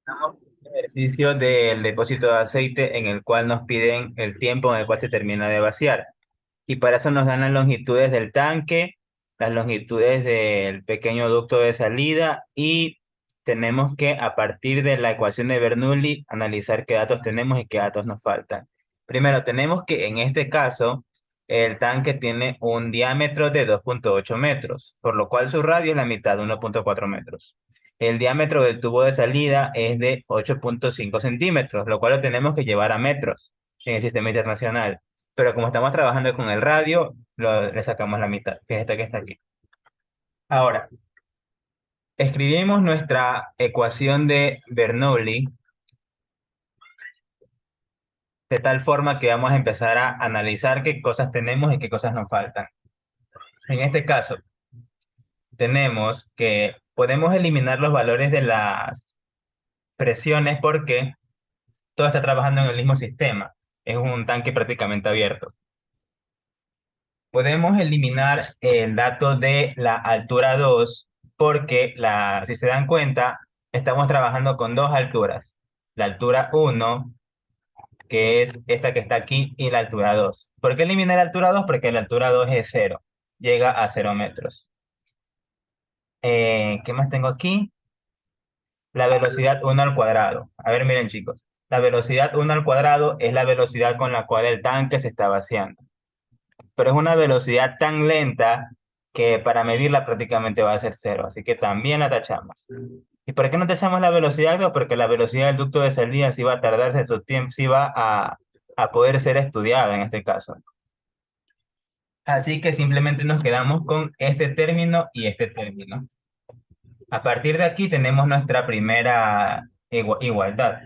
Estamos en el ejercicio del depósito de aceite en el cual nos piden el tiempo en el cual se termina de vaciar. Y para eso nos dan las longitudes del tanque, las longitudes del pequeño ducto de salida y tenemos que a partir de la ecuación de Bernoulli analizar qué datos tenemos y qué datos nos faltan. Primero, tenemos que en este caso el tanque tiene un diámetro de 2,8 metros, por lo cual su radio es la mitad de 1,4 metros. El diámetro del tubo de salida es de 8,5 centímetros, lo cual lo tenemos que llevar a metros en el sistema internacional. Pero como estamos trabajando con el radio, le sacamos la mitad, que es esta que está aquí. Ahora, escribimos nuestra ecuación de Bernoulli de tal forma que vamos a empezar a analizar qué cosas tenemos y qué cosas nos faltan. En este caso, tenemos que podemos eliminar los valores de las presiones porque todo está trabajando en el mismo sistema. Es un tanque prácticamente abierto. Podemos eliminar el dato de la altura 2 porque si se dan cuenta, estamos trabajando con dos alturas. La altura 1, que es esta que está aquí, y la altura 2. ¿Por qué eliminar la altura 2? Porque la altura 2 es cero, llega a 0 metros. ¿Qué más tengo aquí? La velocidad 1 al cuadrado. A ver, miren chicos, la velocidad 1 al cuadrado es la velocidad con la cual el tanque se está vaciando. Pero es una velocidad tan lenta que para medirla prácticamente va a ser cero, así que también la tachamos. ¿Y por qué no tachamos la velocidad 2? Porque la velocidad del ducto de salida sí va a tardarse su tiempo, sí va a poder ser estudiada en este caso. Así que simplemente nos quedamos con este término y este término. A partir de aquí tenemos nuestra primera igualdad.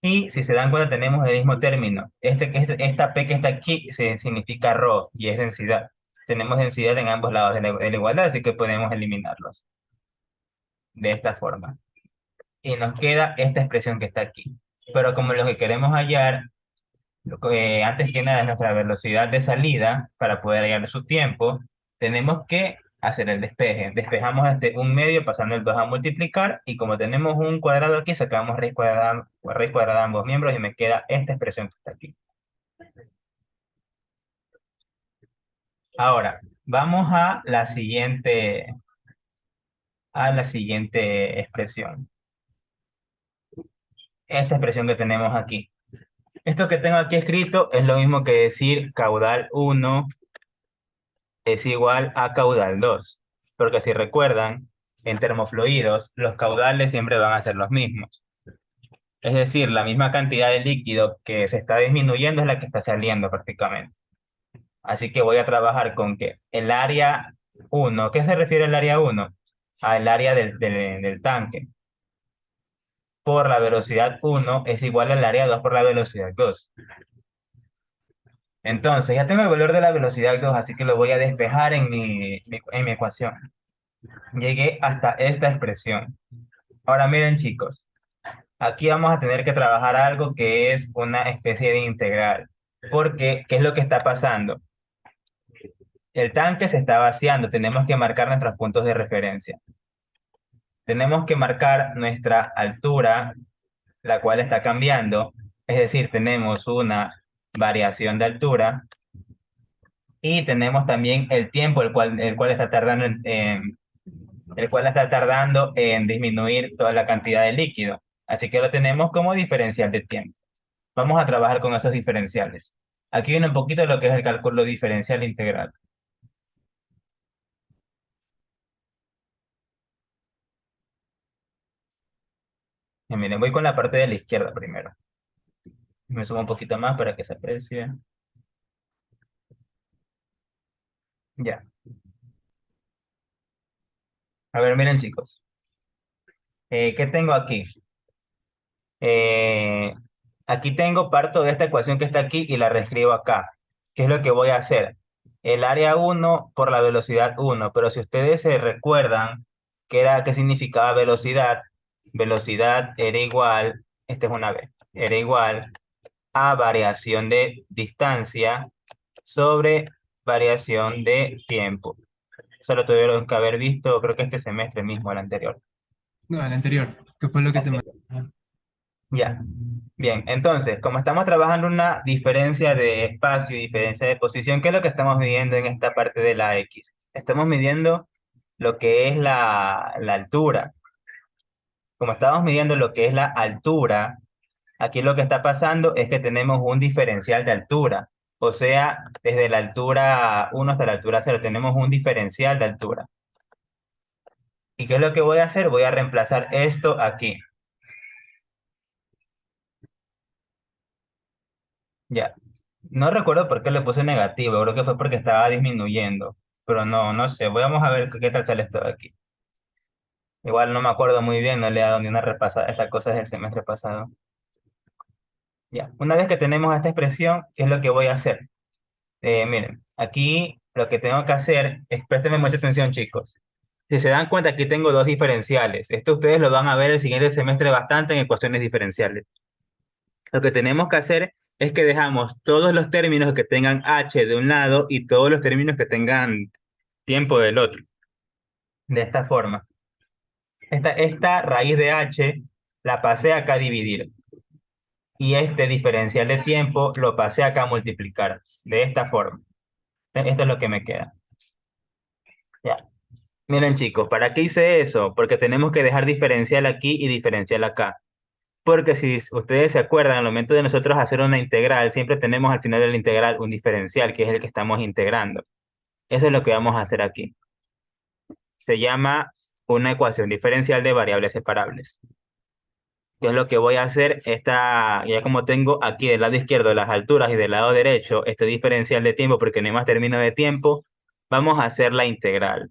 Y si se dan cuenta, tenemos el mismo término. Esta P que está aquí significa ρ y es densidad. Tenemos densidad en ambos lados de la igualdad, así que podemos eliminarlos de esta forma. Y nos queda esta expresión que está aquí. Pero como lo que queremos hallar, antes que nada, es nuestra velocidad de salida para poder hallar su tiempo, tenemos que hacer el despeje. Despejamos un medio pasando el 2 a multiplicar y como tenemos un cuadrado aquí, sacamos raíz cuadrada de ambos miembros y me queda esta expresión que está aquí. Ahora, vamos a la siguiente expresión. Esta expresión que tenemos aquí. Esto que tengo aquí escrito es lo mismo que decir caudal 1 es igual a caudal 2, porque si recuerdan, en termofluidos los caudales siempre van a ser los mismos. Es decir, la misma cantidad de líquido que se está disminuyendo es la que está saliendo prácticamente. Así que voy a trabajar con que el área 1, ¿qué se refiere al área 1? Al área del tanque. Por la velocidad 1 es igual al área 2 por la velocidad 2. Entonces, ya tengo el valor de la velocidad 2, así que lo voy a despejar en mi ecuación. Llegué hasta esta expresión. Ahora miren chicos, aquí vamos a tener que trabajar algo que es una especie de integral. Porque, ¿qué es lo que está pasando? El tanque se está vaciando, tenemos que marcar nuestros puntos de referencia. Tenemos que marcar nuestra altura, la cual está cambiando. Es decir, tenemos una variación de altura y tenemos también el tiempo el cual está tardando en disminuir toda la cantidad de líquido. Así que lo tenemos como diferencial de tiempo. Vamos a trabajar con esos diferenciales. Aquí viene un poquito lo que es el cálculo diferencial integral. Y miren, voy con la parte de la izquierda primero. Me subo un poquito más para que se aprecie. Ya. A ver, miren chicos. ¿Qué tengo aquí? Eh, Aquí tengo parto de esta ecuación que está aquí y la reescribo acá. ¿Qué es lo que voy a hacer? El área 1 por la velocidad 1, pero si ustedes se recuerdan qué significaba velocidad, velocidad era igual, esta es una vez, era igual a variación de distancia sobre variación de tiempo. Eso lo tuvieron que haber visto, creo que este semestre mismo, el anterior. No, el anterior, que fue lo que te Ok. mandé. Ya. Bien, entonces, como estamos trabajando una diferencia de espacio y diferencia de posición, ¿qué es lo que estamos midiendo en esta parte de la X? Estamos midiendo lo que es la altura. Como estamos midiendo lo que es la altura, aquí lo que está pasando es que tenemos un diferencial de altura. O sea, desde la altura 1 hasta la altura 0 tenemos un diferencial de altura. ¿Y qué es lo que voy a hacer? Voy a reemplazar esto aquí. Ya. No recuerdo por qué le puse negativo, creo que fue porque estaba disminuyendo. Pero no sé. Vamos a ver qué tal sale esto de aquí. Igual no me acuerdo muy bien, no le he dado ni una repasada a estas cosas del semestre pasado. Ya. Una vez que tenemos esta expresión, ¿qué es lo que voy a hacer? Miren, aquí lo que tengo que hacer es, préstenme mucha atención, chicos. Si se dan cuenta, aquí tengo dos diferenciales. Esto ustedes lo van a ver el siguiente semestre bastante en ecuaciones diferenciales. Lo que tenemos que hacer es que dejamos todos los términos que tengan h de un lado y todos los términos que tengan tiempo del otro. De esta forma. Esta raíz de h la pasé acá a dividir. Y este diferencial de tiempo lo pasé acá a multiplicar. De esta forma. Esto es lo que me queda. Ya. Miren chicos, ¿para qué hice eso? Porque tenemos que dejar diferencial aquí y diferencial acá. Porque si ustedes se acuerdan, al momento de nosotros hacer una integral, siempre tenemos al final de la integral un diferencial, que es el que estamos integrando. Eso es lo que vamos a hacer aquí. Se llama una ecuación diferencial de variables separables. Yo lo que voy a hacer, ya como tengo aquí del lado izquierdo las alturas y del lado derecho este diferencial de tiempo, porque no hay más término de tiempo, vamos a hacer la integral.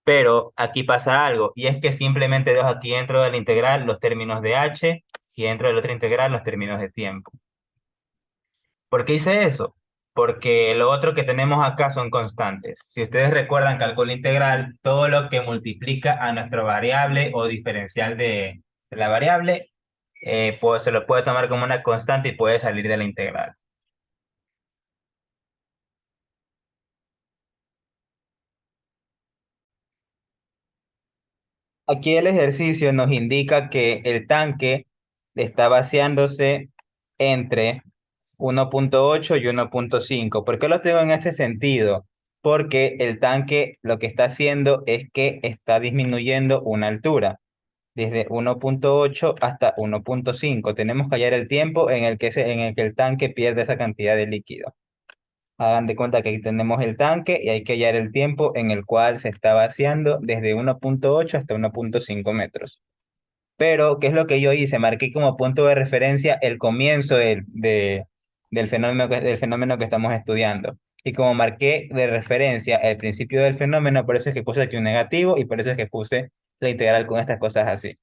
Pero aquí pasa algo, y es que simplemente dejo aquí dentro de la integral los términos de h y dentro de la otra integral los términos de tiempo. ¿Por qué hice eso? Porque lo otro que tenemos acá son constantes. Si ustedes recuerdan cálculo integral, todo lo que multiplica a nuestra variable o diferencial de la variable, pues se lo puede tomar como una constante y puede salir de la integral. Aquí el ejercicio nos indica que el tanque está vaciándose entre 1.8 y 1.5. ¿Por qué lo tengo en este sentido? Porque el tanque lo que está haciendo es que está disminuyendo una altura, desde 1.8 hasta 1.5. Tenemos que hallar el tiempo en el que el tanque pierde esa cantidad de líquido. Hagan de cuenta que aquí tenemos el tanque y hay que hallar el tiempo en el cual se está vaciando desde 1.8 hasta 1.5 metros. Pero, ¿qué es lo que yo hice? Marqué como punto de referencia el comienzo del fenómeno que estamos estudiando. Y como marqué de referencia el principio del fenómeno, por eso es que puse aquí un negativo y por eso es que puse la integral con estas cosas así.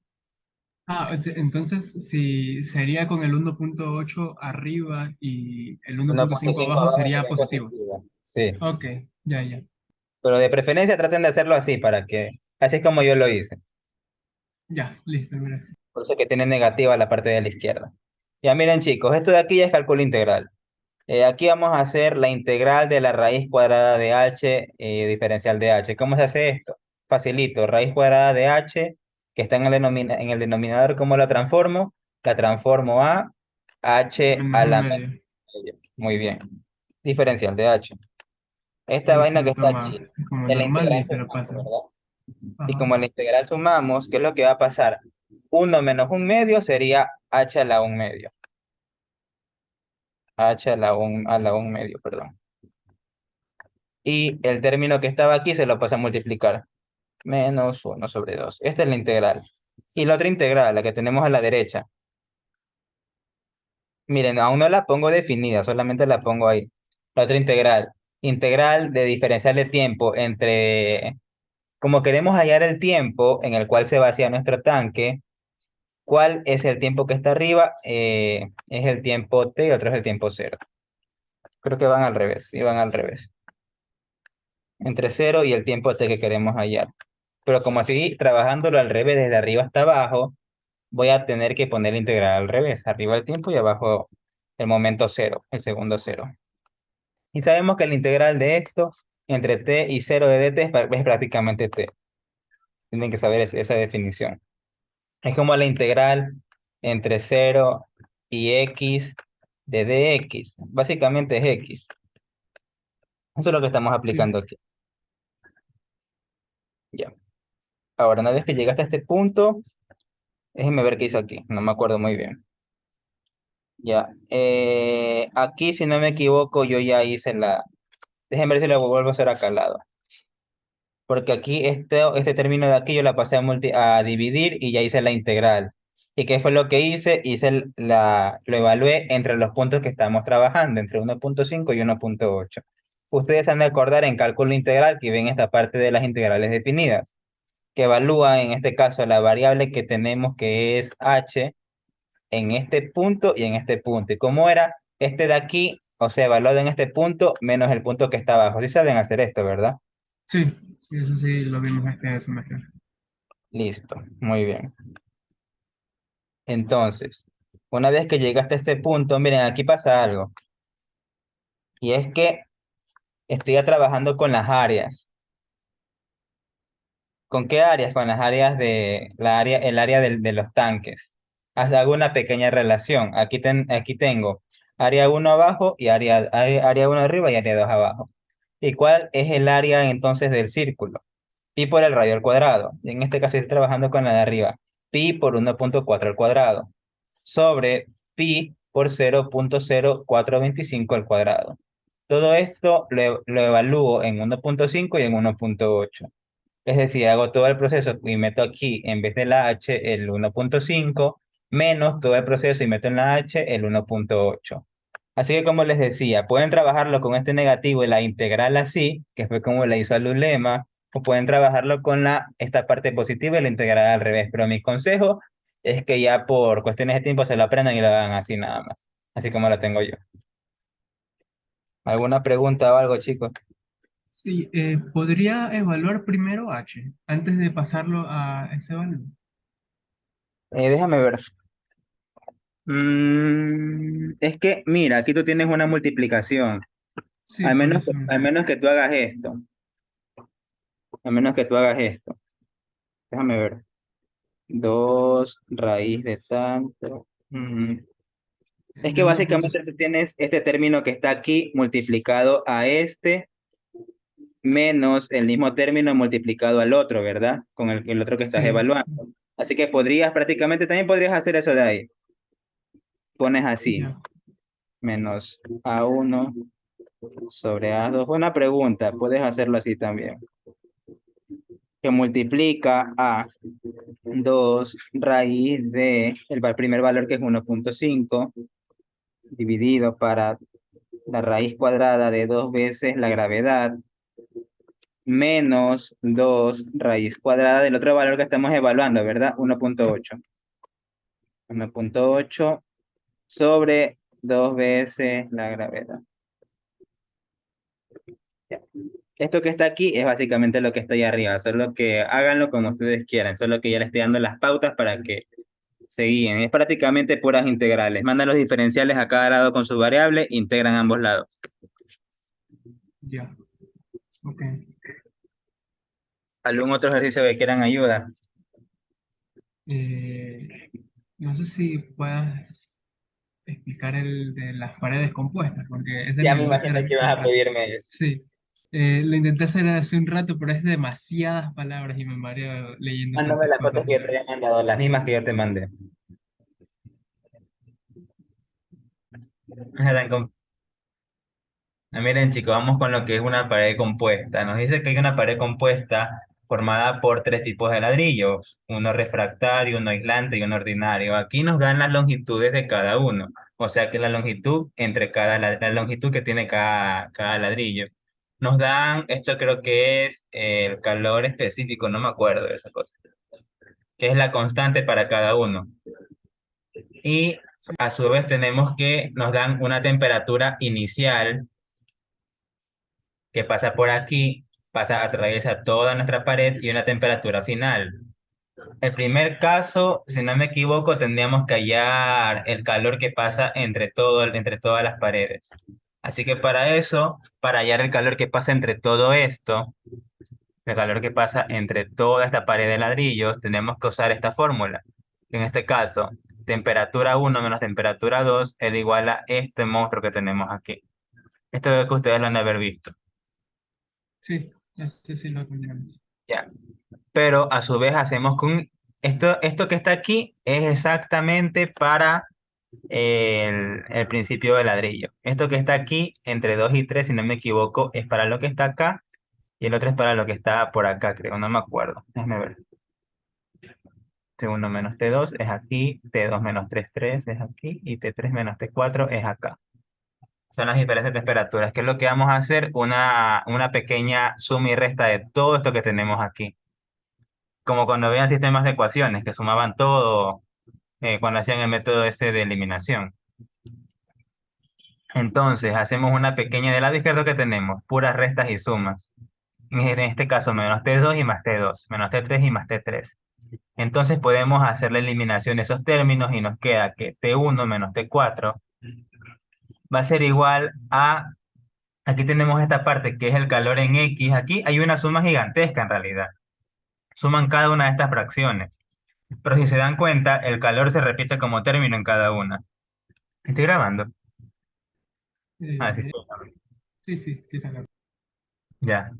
Entonces, si sería con el 1.8 arriba y el Uno punto 1.5 cinco abajo abajo sería sería positivo. positivo. Sí, Ok, ya, ya. pero de preferencia traten de hacerlo así así es como yo lo hice. Ya, listo, gracias. Por eso es que tiene negativa la parte de la izquierda. Ya miren chicos, esto de aquí ya es cálculo integral. Aquí vamos a hacer la integral de la raíz cuadrada de h diferencial de h. ¿Cómo se hace esto? Facilito, raíz cuadrada de h que está en el denominador, ¿cómo la transformo? La transformo a h Menos a un la medio. media. Muy bien. Diferencial de h. Esta Y se vaina que lo está toma aquí, como en la normal y integral se lo sumamos, pasa. ¿verdad? Y Ajá. como en la integral sumamos, ¿qué es lo que va a pasar? 1 menos 1 medio sería h a la 1 medio. H a la 1 medio, perdón. Y el término que estaba aquí se lo pasa a multiplicar. -1/2. Esta es la integral. Y la otra integral, la que tenemos a la derecha. Miren, aún no la pongo definida, solamente la pongo ahí. La otra integral. Integral de diferencial de tiempo entre... Como queremos hallar el tiempo en el cual se vacía nuestro tanque, ¿cuál es el tiempo que está arriba? Es el tiempo t y otro es el tiempo cero. Creo que van al revés, sí van al revés. Entre cero y el tiempo t que queremos hallar. Pero como estoy trabajándolo al revés, desde arriba hasta abajo, voy a tener que poner la integral al revés. Arriba el tiempo y abajo el momento cero, el segundo cero. Y sabemos que la integral de esto entre t y cero de dt es prácticamente t. Tienen que saber esa definición. Es como la integral. entre 0 y x de dx. Básicamente es x. Eso es lo que estamos Sí, aplicando aquí. Ya. Ahora, una vez que llegaste a este punto, déjenme ver qué hizo aquí. No me acuerdo muy bien. Ya. Aquí, si no me equivoco, yo ya hice la... Déjenme ver si lo vuelvo a hacer acá al lado. Porque aquí este término de aquí yo la pasé a dividir y ya hice la integral. ¿Y qué fue lo que hice? Lo evalué entre los puntos que estamos trabajando, entre 1.5 y 1.8. Ustedes han de acordar en cálculo integral que ven esta parte de las integrales definidas, que evalúa en este caso la variable que tenemos que es h en este punto y en este punto. ¿Y cómo era? Este de aquí, o sea, evaluado en este punto menos el punto que está abajo. Sí saben hacer esto, ¿verdad? sí, sí, eso sí lo vimos este semestre. Listo, muy bien. Entonces, una vez que llegaste a este punto, miren, aquí pasa algo. Y es que estoy ya trabajando con las áreas. ¿Con qué áreas? Con las áreas el área de los tanques. Hago una pequeña relación. Aquí tengo área uno abajo y área 1 arriba y área 2 abajo. ¿Y cuál es el área entonces del círculo? Pi por el radio al cuadrado. Y en este caso estoy trabajando con la de arriba. Pi por 1.4 al cuadrado. Sobre pi por 0.0425 al cuadrado. Todo esto lo evalúo en 1.5 y en 1.8. Es decir, hago todo el proceso y meto aquí, en vez de la h, el 1.5, menos todo el proceso y meto en la h el 1.8. Así que como les decía, pueden trabajarlo con este negativo y la integral así, que fue como la hizo Alulema, o pueden trabajarlo con esta parte positiva y la integral al revés. Pero mi consejo es que ya por cuestiones de tiempo se lo aprendan y lo hagan así nada más. Así como lo tengo yo. ¿Alguna pregunta o algo, chicos? Sí, ¿podría evaluar primero H antes de pasarlo a ese valor? Déjame ver. Es que, mira, aquí tú tienes una multiplicación. Sí, por eso. Al menos que tú hagas esto. A menos que tú hagas esto. Déjame ver. 2 raíz de tanto. Es que De 1.5. básicamente tú tienes este término que está aquí multiplicado a este menos el mismo término multiplicado al otro, ¿verdad? Con el otro que estás Sí, evaluando. Así que también podrías hacer eso de ahí. Pones así, ya. menos A1 sobre A2. Buena pregunta, puedes hacerlo así también. Que multiplica a 2 raíz de primer valor que es 1.5 dividido para la raíz cuadrada de 2 veces la gravedad menos 2 raíz cuadrada del otro valor que estamos evaluando, ¿verdad? 1.8. 1.8 sobre 2 veces la gravedad. Ya. Esto que está aquí es básicamente lo que está ahí arriba, solo que háganlo como ustedes quieran, solo que ya les estoy dando las pautas para que se guíen. Es prácticamente puras integrales. Mandan los diferenciales a cada lado con su variable, integran ambos lados. Ya, ok. ¿Algún otro ejercicio que quieran ayuda? Eh, no sé si puedas explicar el de las paredes compuestas, porque ese Ya lo me intenté hacer imaginé que hace ibas un a rato. pedirme eso. Sí, lo intenté hacer hace un rato, pero es demasiadas palabras y me mareo leyendo Mándame tantas las fotos cosas. que yo te había mandado, las mismas que yo te mandé. Miren, chicos, vamos con lo que es una pared compuesta. Nos dice que hay una pared compuesta formada por tres tipos de ladrillos, uno refractario, uno aislante y uno ordinario. Aquí nos dan las longitudes de cada uno, o sea que la longitud la longitud que tiene cada ladrillo. Nos dan, esto creo que es el calor específico, no me acuerdo de esa cosa, que es la constante para cada uno. Y Sí, a su vez tenemos que nos dan una temperatura inicial que pasa por aquí, atraviesa toda nuestra pared y una temperatura final. El primer caso, si no me equivoco, tendríamos que hallar el calor que pasa entre todas las paredes. Así que para eso, para hallar el calor que pasa entre todo esto, el calor que pasa entre toda esta pared de ladrillos, tenemos que usar esta fórmula. En este caso, temperatura 1 menos temperatura 2 es igual a este monstruo que tenemos aquí. Esto es que ustedes lo han de haber visto. Sí, ese sí lo tenemos. Ya. Pero a su vez hacemos con esto que está aquí es exactamente para el principio del ladrillo. Esto que está aquí entre 2 y 3 si no me equivoco, es para lo que está acá y el otro es para lo que está por acá, creo, no me acuerdo. Déjame ver. T1 menos T2 es aquí, T2 menos T3 es aquí y T3 menos T4 es acá. Son las diferentes temperaturas. ¿Qué es lo que vamos a hacer? Una pequeña suma y resta de todo esto que tenemos aquí. Como cuando veían sistemas de ecuaciones, que sumaban todo cuando hacían el método ese de eliminación. Entonces, hacemos una pequeña del lado izquierdo que tenemos, puras restas y sumas. En este caso, menos T2 y más T2, menos T3 y más T3. Entonces podemos hacer la eliminación de esos términos y nos queda que T1 menos T4 va a ser igual a, aquí tenemos esta parte que es el calor en X, aquí hay una suma gigantesca en realidad. Suman cada una de estas fracciones. Pero si se dan cuenta, el calor se repite como término en cada una. Estoy grabando. Ah, sí, Eh, estoy. sí, sí, sí, está claro. Ya.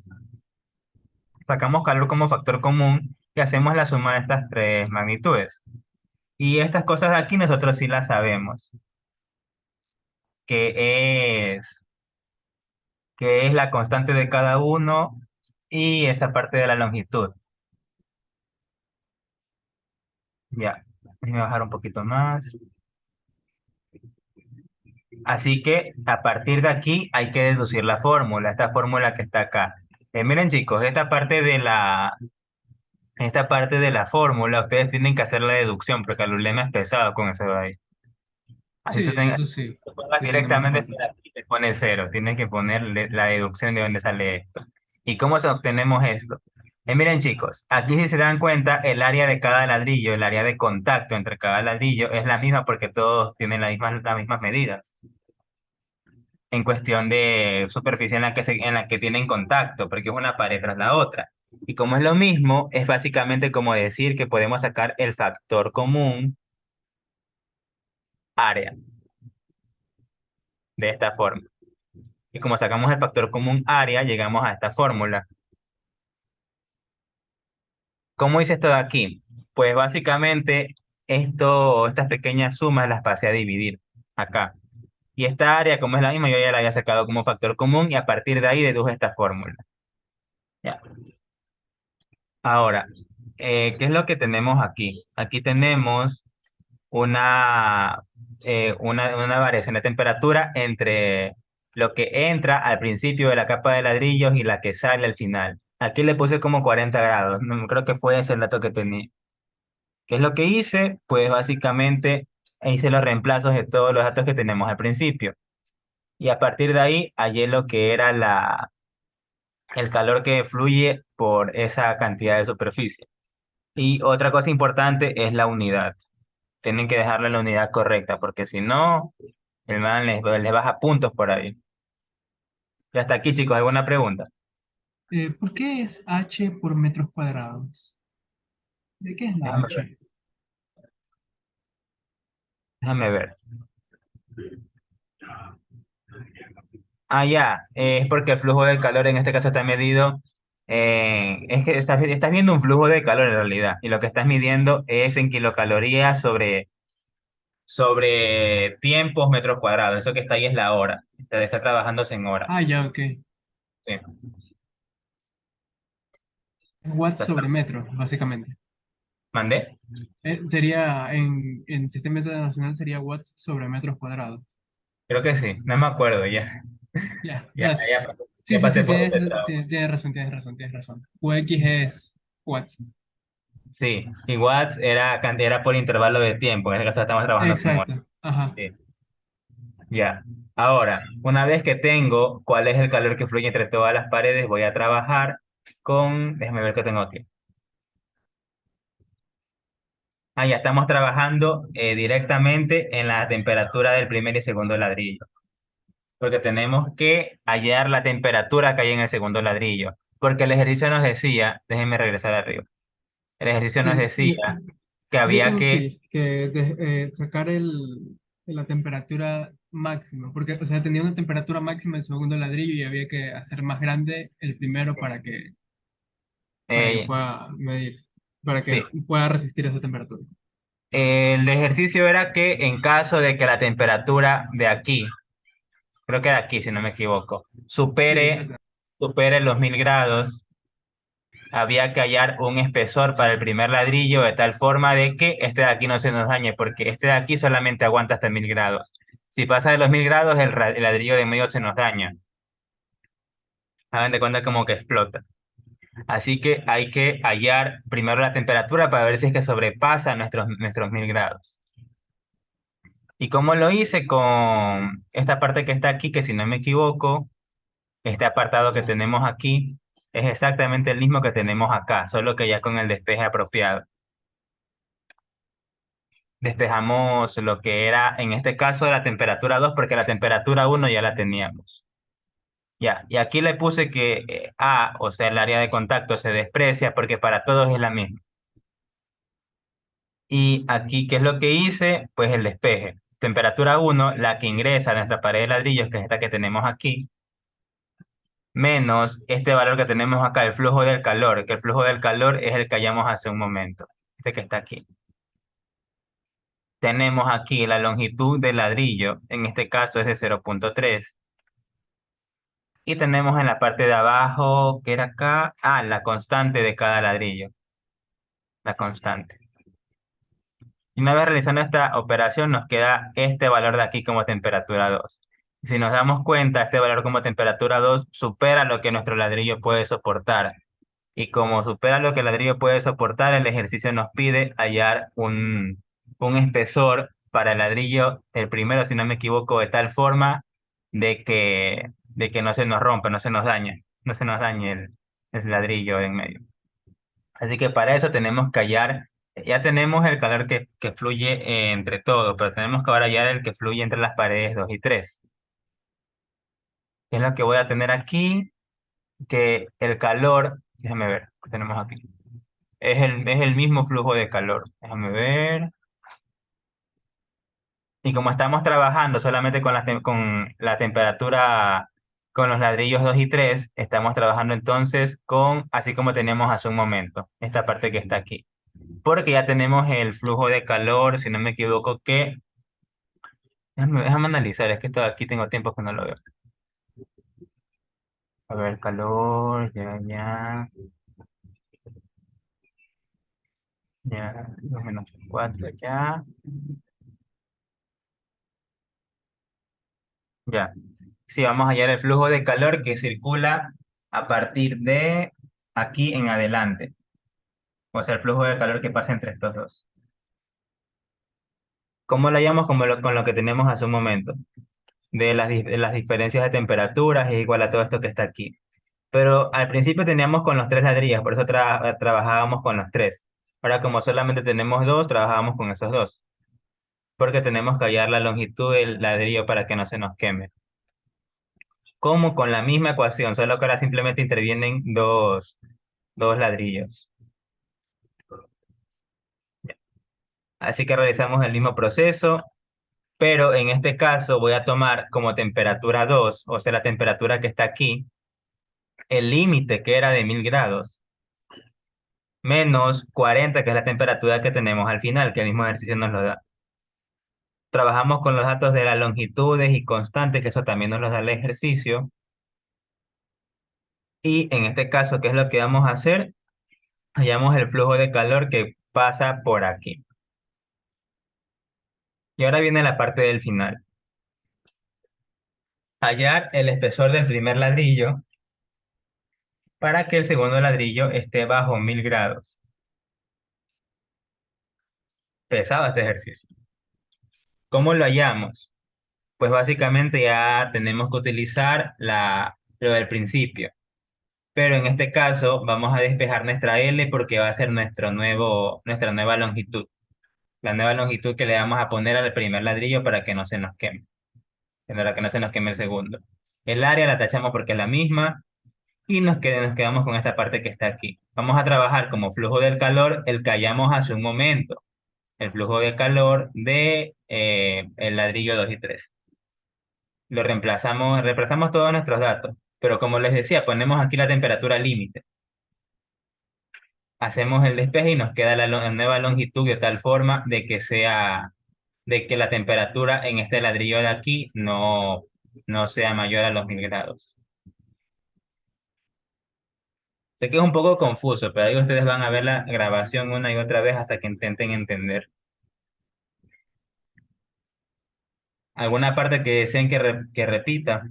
Sacamos calor como factor común y hacemos la suma de estas tres magnitudes. Y estas cosas de aquí nosotros sí las sabemos, que es, que es la constante de cada uno y esa parte de la longitud. Ya, déjame bajar un poquito más. Así que a partir de aquí hay que deducir la fórmula, esta fórmula que está acá. Miren chicos, esta parte de la fórmula, ustedes tienen que hacer la deducción porque el lema es pesado con eso de ahí. Así tú Sí, tengas, eso sí. tú pongas Sí, lo tomamos en directamente cuenta. aquí te pone cero, tienes que ponerle la deducción de dónde sale esto. ¿Y cómo obtenemos esto? Miren chicos, aquí si se dan cuenta, el área de cada ladrillo, el área de contacto entre cada ladrillo es la misma porque todos tienen las mismas medidas en cuestión de superficie en la que tienen contacto, porque es una pared tras la otra. Y como es lo mismo, es básicamente como decir que podemos sacar el factor común área de esta forma. Y como sacamos el factor común área, llegamos a esta fórmula. ¿Cómo hice esto de aquí? Pues básicamente estas pequeñas sumas las pasé a dividir acá. Y esta área, como es la misma, yo ya la había sacado como factor común y a partir de ahí deduje esta fórmula. Ya. Ahora, ¿qué es lo que tenemos aquí? Aquí tenemos una, una variación de temperatura entre lo que entra al principio de la capa de ladrillos y la que sale al final. Aquí le puse como 40 grados, no, creo que fue ese el dato que tenía. ¿Qué es lo que hice? Pues básicamente hice los reemplazos de todos los datos que tenemos al principio. Y a partir de ahí hallé lo que era el calor que fluye por esa cantidad de superficie. Y otra cosa importante es la unidad. Tienen que dejarle la unidad correcta, porque si no, el man les baja puntos por ahí. Y hasta aquí, chicos, ¿alguna pregunta? ¿Por qué es H por metros cuadrados? ¿De qué es la Déjame ver. H? Déjame ver. Ah, ya, es porque el flujo de calor en este caso está medido. Es que estás viendo un flujo de calor en realidad, y lo que estás midiendo es en kilocalorías sobre tiempos metros cuadrados. Eso que está ahí es la hora. Está trabajándose en hora. Ah, ya, ok. Sí. Es watts Está- sobre metro, básicamente. ¿Mandé? Sería, en sistema internacional sería watts sobre metros cuadrados. Creo que sí, no me acuerdo ya. Ya, Ya, ya. ya, Sí, ya sí, pasé sí, por ese trabajo. tienes razón, tienes razón, tienes razón. UX es watts. Sí, y watts era por intervalo de tiempo. En este caso estamos trabajando con horas. Exacto. Ajá. Sí, ya. Ahora, una vez que tengo cuál es el calor que fluye entre todas las paredes, voy a trabajar con, déjame ver qué tengo aquí. Ah, ya estamos trabajando directamente en la temperatura del primer y segundo ladrillo, porque tenemos que hallar la temperatura que hay en el segundo ladrillo, porque el ejercicio nos decía, déjenme regresar arriba, el ejercicio nos Sí, decía, que Yo había tengo que, aquí que sacar la temperatura máxima, porque, o sea, tenía una temperatura máxima el segundo ladrillo y había que hacer más grande el primero para que eh, pueda medir, para que sí, pueda resistir esa temperatura. el ejercicio era que en caso de que la temperatura de aquí, creo que era aquí si no me equivoco, Sí, supere los 1000 grados, había que hallar un espesor para el primer ladrillo de tal forma de que este de aquí no se nos dañe, porque este de aquí solamente aguanta hasta 1000 grados. Si pasa de los 1000 grados, el ladrillo de medio se nos daña. Hagan de cuenta como que explota. Así que hay que hallar primero la temperatura para ver si es que sobrepasa nuestros 1000 grados. ¿Y cómo lo hice? Con esta parte que está aquí, que si no me equivoco, este apartado que tenemos aquí es exactamente el mismo que tenemos acá, solo que ya con el despeje apropiado. Despejamos lo que era, en este caso, la temperatura 2 porque la temperatura 1 ya la teníamos. Ya, y aquí le puse que A, o sea, el área de contacto se desprecia porque para todos es la misma. Y aquí, ¿qué es lo que hice? Pues el despeje. Temperatura 1 la que ingresa a nuestra pared de ladrillos, que es esta que tenemos aquí, menos este valor que tenemos acá, el flujo del calor, que el flujo del calor es el que hallamos hace un momento, este que está aquí. Tenemos aquí la longitud del ladrillo, en este caso es de 0,3. Y tenemos en la parte de abajo, que era acá, la constante de cada ladrillo, la constante. Y una vez realizando esta operación nos queda este valor de aquí como temperatura 2. Si nos damos cuenta, este valor como temperatura 2 supera lo que nuestro ladrillo puede soportar. Y como supera lo que el ladrillo puede soportar, el ejercicio nos pide hallar un espesor para el ladrillo, el primero, si no me equivoco, de tal forma de que no se nos rompa, no se nos dañe, no se nos dañe el ladrillo de en medio. Así que para eso tenemos que hallar, ya tenemos el calor que fluye entre todos, pero tenemos que ahora hallar el que fluye entre las paredes 2 y 3. Es lo que voy a tener aquí, que el calor, déjame ver, ¿qué tenemos aquí? Es el mismo flujo de calor. Déjame ver. Y como estamos trabajando solamente con la temperatura, con los ladrillos 2 y 3 estamos trabajando entonces con, así como teníamos hace un momento, esta parte que está aquí. Porque ya tenemos el flujo de calor, si no me equivoco, que... Déjame analizar, es que aquí tengo tiempo que no lo veo. A ver, calor, ya, 2 menos 4 ya, ya. Sí, vamos a hallar el flujo de calor que circula a partir de aquí en adelante. O sea, el flujo de calor que pasa entre estos dos. ¿Cómo lo hallamos? Con lo que tenemos hace un momento. De las diferencias de temperaturas es igual a todo esto que está aquí. Pero al principio teníamos con los tres ladrillos, por eso trabajábamos con los tres. Ahora, como solamente tenemos dos, trabajábamos con esos dos. Porque tenemos que hallar la longitud del ladrillo para que no se nos queme. Como con la misma ecuación, solo que ahora simplemente intervienen dos ladrillos. Así que realizamos el mismo proceso, pero en este caso voy a tomar como temperatura 2, o sea, la temperatura que está aquí, el límite que era de 1000 grados, menos 40, que es la temperatura que tenemos al final, que el mismo ejercicio nos lo da. Trabajamos con los datos de las longitudes y constantes, que eso también nos lo da el ejercicio. Y en este caso, ¿qué es lo que vamos a hacer? Hallamos el flujo de calor que pasa por aquí. Y ahora viene la parte del final. Hallar el espesor del primer ladrillo para que el segundo ladrillo esté bajo 1000 grados. Pesado este ejercicio. ¿Cómo lo hallamos? Pues básicamente ya tenemos que utilizar lo del principio. Pero en este caso vamos a despejar nuestra L porque va a ser nuestra nueva longitud. La nueva longitud que le vamos a poner al primer ladrillo para que no se nos queme. Para que no se nos queme el segundo. El área la tachamos porque es la misma y nos quedamos con esta parte que está aquí. Vamos a trabajar como flujo del calor el que hallamos hace un momento. el flujo de calor de el ladrillo 2 y 3. Reemplazamos todos nuestros datos, pero como les decía, ponemos aquí la temperatura límite. Hacemos el despeje y nos queda la nueva longitud de tal forma de que la temperatura en este ladrillo de aquí no sea mayor a los 1000 grados. Sé que es un poco confuso, pero ahí ustedes van a ver la grabación una y otra vez hasta que intenten entender. ¿Alguna parte que deseen que repita?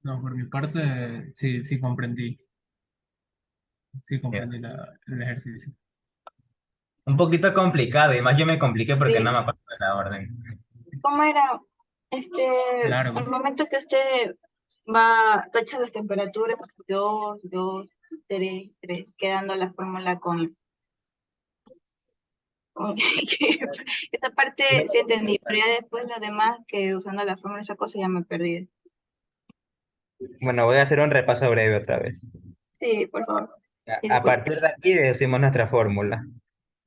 No, por mi parte, sí, sí Ya. comprendí el ejercicio. Un poquito complicado, y más yo me compliqué porque no Sí, me acuerdo de la orden. ¿cómo era? Largo. Al momento que usted va, tacha las temperaturas, 2, 2, 3, 3, quedando la fórmula con esta parte sí entendí, pero ya después lo demás, que usando la fórmula, esa cosa ya me perdí. Bueno, voy a hacer un repaso breve otra vez. Sí, por favor. Y A disculpe. partir de aquí deducimos nuestra fórmula.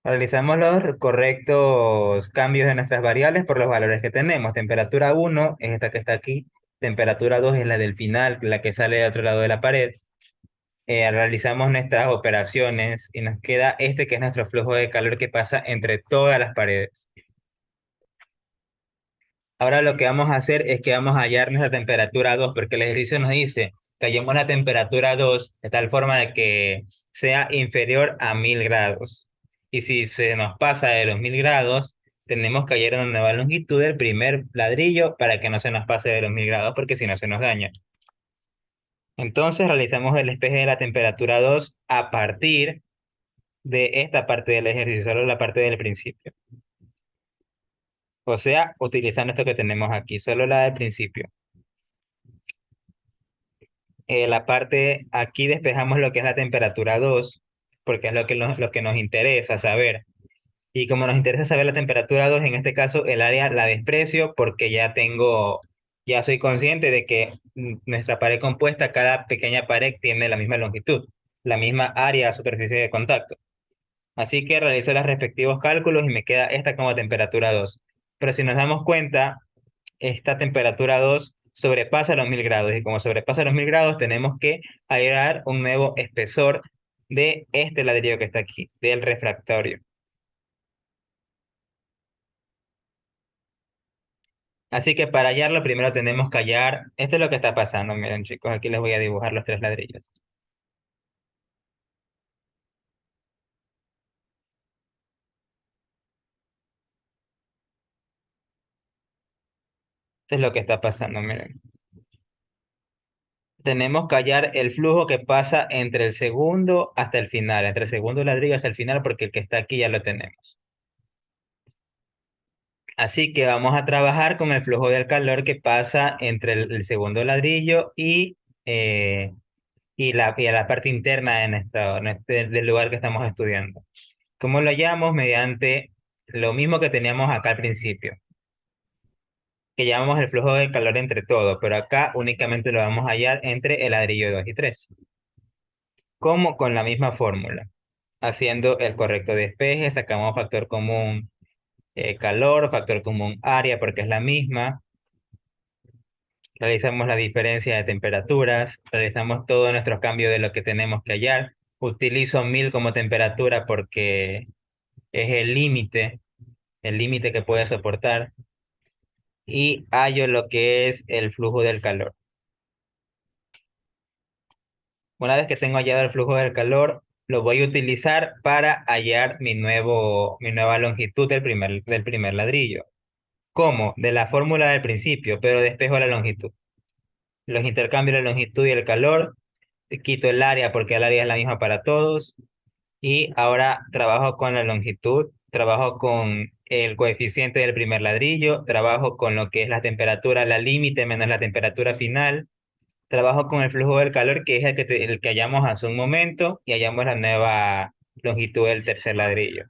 Realizamos los correctos cambios de nuestras variables por los valores que tenemos. Temperatura 1 es esta que está aquí. Temperatura 2 es la del final, la que sale de otro lado de la pared. Realizamos nuestras operaciones y nos queda este que es nuestro flujo de calor que pasa entre todas las paredes. Ahora lo que vamos a hacer es que vamos a hallar nuestra temperatura 2 porque el ejercicio nos dice que hallemos la temperatura 2 de tal forma de que sea inferior a 1000 grados. Y si se nos pasa de los 1000 grados, tenemos que hallar una nueva longitud del primer ladrillo para que no se nos pase de los 1000 grados, porque si no se nos daña. Entonces realizamos el despeje de la temperatura 2 a partir de esta parte del ejercicio, solo la parte del principio. O sea, utilizando esto que tenemos aquí, solo la del principio. La parte, aquí despejamos lo que es la temperatura 2 porque es lo que nos interesa saber. Y como nos interesa saber la temperatura 2 en este caso el área la desprecio porque ya soy consciente de que nuestra pared compuesta, cada pequeña pared tiene la misma longitud, la misma área, superficie de contacto. Así que realizo los respectivos cálculos y me queda esta como temperatura 2. Pero si nos damos cuenta, esta temperatura 2 sobrepasa los 1000 grados y como sobrepasa los 1000 grados tenemos que agregar un nuevo espesor de este ladrillo que está aquí, del refractario. Así que para hallarlo primero tenemos que hallar, esto es lo que está pasando, miren chicos, aquí les voy a dibujar los tres ladrillos. Esto es lo que está pasando, miren. Tenemos que hallar el flujo que pasa entre el segundo hasta el final, entre el segundo ladrillo hasta el final, porque el que está aquí ya lo tenemos. Así que vamos a trabajar con el flujo del calor que pasa entre el segundo ladrillo eh, y a la parte interna del lugar que estamos estudiando. ¿Cómo lo hallamos? Mediante lo mismo que teníamos acá al principio, que llamamos el flujo de calor entre todos, pero acá únicamente lo vamos a hallar entre el ladrillo 2 y 3. Como con la misma fórmula. Haciendo el correcto despeje, sacamos factor común calor, factor común área, porque es la misma. Realizamos la diferencia de temperaturas, realizamos todos nuestros cambios de lo que tenemos que hallar. Utilizo 1000 como temperatura porque es el límite que puede soportar. Y hallo lo que es el flujo del calor. Una vez que tengo hallado el flujo del calor, lo voy a utilizar para hallar mi nueva longitud del primer ladrillo. ¿Cómo? De la fórmula del principio, pero despejo la longitud. Los intercambios de la longitud y el calor, quito el área porque el área es la misma para todos. Y ahora trabajo con la longitud, trabajo con el coeficiente del primer ladrillo, trabajo con lo que es la temperatura, la límite menos la temperatura final. Trabajo con el flujo del calor, que es el que hallamos hace un momento, y hallamos la nueva longitud del tercer ladrillo.